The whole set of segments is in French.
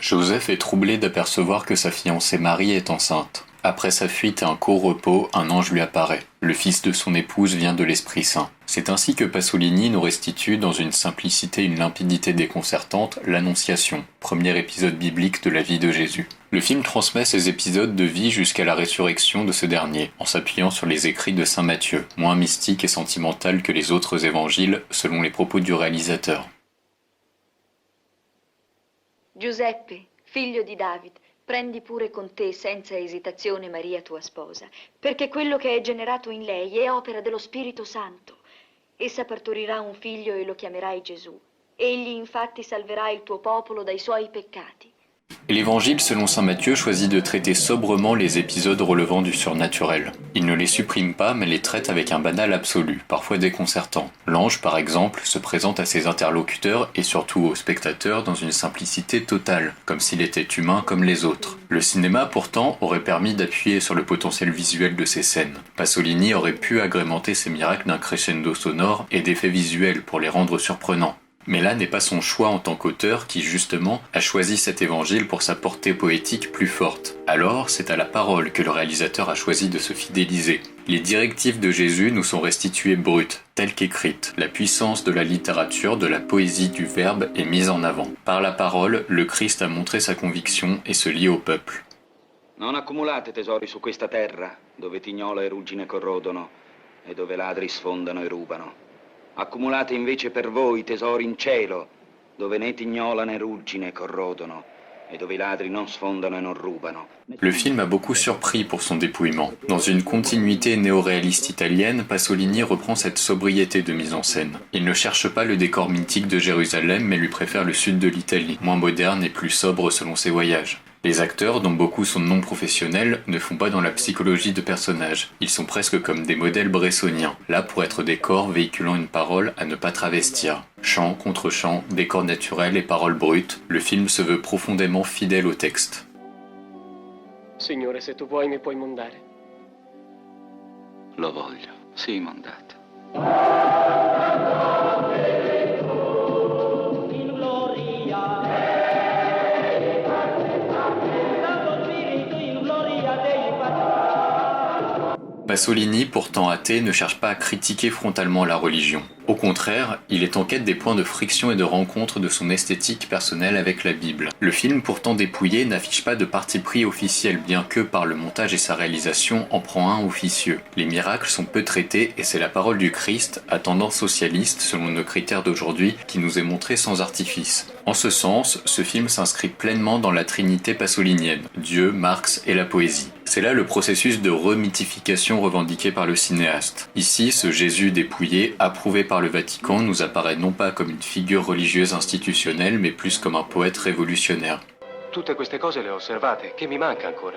Joseph est troublé d'apercevoir que sa fiancée Marie est enceinte. Après sa fuite et un court repos, un ange lui apparaît. Le fils de son épouse vient de l'Esprit Saint. C'est ainsi que Pasolini nous restitue, dans une simplicité et une limpidité déconcertante, l'Annonciation, premier épisode biblique de la vie de Jésus. Le film transmet ces épisodes de vie jusqu'à la résurrection de ce dernier, en s'appuyant sur les écrits de saint Matthieu, moins mystique et sentimental que les autres évangiles, selon les propos du réalisateur. Giuseppe, figlio di David, prendi pure con te senza esitazione Maria tua sposa, perché quello che è generato in lei è opera dello Spirito Santo. Essa partorirà un figlio e lo chiamerai Gesù. Egli infatti salverà il tuo popolo dai suoi peccati. L'Évangile selon saint Matthieu choisit de traiter sobrement les épisodes relevant du surnaturel. Il ne les supprime pas, mais les traite avec un banal absolu, parfois déconcertant. L'ange, par exemple, se présente à ses interlocuteurs et surtout aux spectateurs dans une simplicité totale, comme s'il était humain comme les autres. Le cinéma, pourtant, aurait permis d'appuyer sur le potentiel visuel de ces scènes. Pasolini aurait pu agrémenter ces miracles d'un crescendo sonore et d'effets visuels pour les rendre surprenants. Mais là n'est pas son choix en tant qu'auteur qui, justement, a choisi cet évangile pour sa portée poétique plus forte. Alors, c'est à la parole que le réalisateur a choisi de se fidéliser. Les directives de Jésus nous sont restituées brutes, telles qu'écrites. La puissance de la littérature, de la poésie, du verbe est mise en avant. Par la parole, le Christ a montré sa conviction et se lie au peuple. Non accumulate tesori su questa terra, dove tignola e ruggine corrodono, e dove ladri sfondano e rubano. Accumulate invece per voi tesori in cielo, dove né tignola né ruggine corrodono, et dove i ladri non sfondano e non rubano. Le film a beaucoup surpris pour son dépouillement. Dans une continuité néo-réaliste italienne, Pasolini reprend cette sobriété de mise en scène. Il ne cherche pas le décor mythique de Jérusalem, mais lui préfère le sud de l'Italie, moins moderne et plus sobre selon ses voyages. Les acteurs, dont beaucoup sont non professionnels, ne font pas dans la psychologie de personnages. Ils sont presque comme des modèles bressoniens, là pour être des corps véhiculant une parole à ne pas travestir. Chant contre chant, décors naturels et paroles brutes, le film se veut profondément fidèle au texte. Signore, se tu vuoi mi puoi mondare. Lo voglio, sì, mondate. Pasolini, pourtant athée, ne cherche pas à critiquer frontalement la religion. Au contraire, il est en quête des points de friction et de rencontre de son esthétique personnelle avec la Bible. Le film, pourtant dépouillé, n'affiche pas de parti pris officiel, bien que, par le montage et sa réalisation, en prend un officieux. Les miracles sont peu traités et c'est la parole du Christ, à tendance socialiste selon nos critères d'aujourd'hui, qui nous est montrée sans artifice. En ce sens, ce film s'inscrit pleinement dans la trinité pasolinienne, Dieu, Marx et la poésie. C'est là le processus de remythification revendiqué par le cinéaste. Ici, ce Jésus dépouillé, approuvé par le Vatican, nous apparaît non pas comme une figure religieuse institutionnelle, mais plus comme un poète révolutionnaire. Tutte queste cose le ho osservate, che mi manca ancora?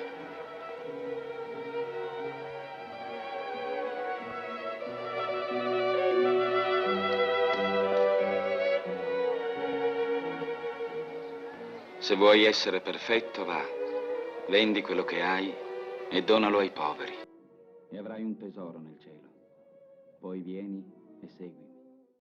Se vuoi essere perfetto, va. Vendi quello che hai e donalo ai poveri. E avrai un tesoro nel cielo. Poi vieni e seguimi.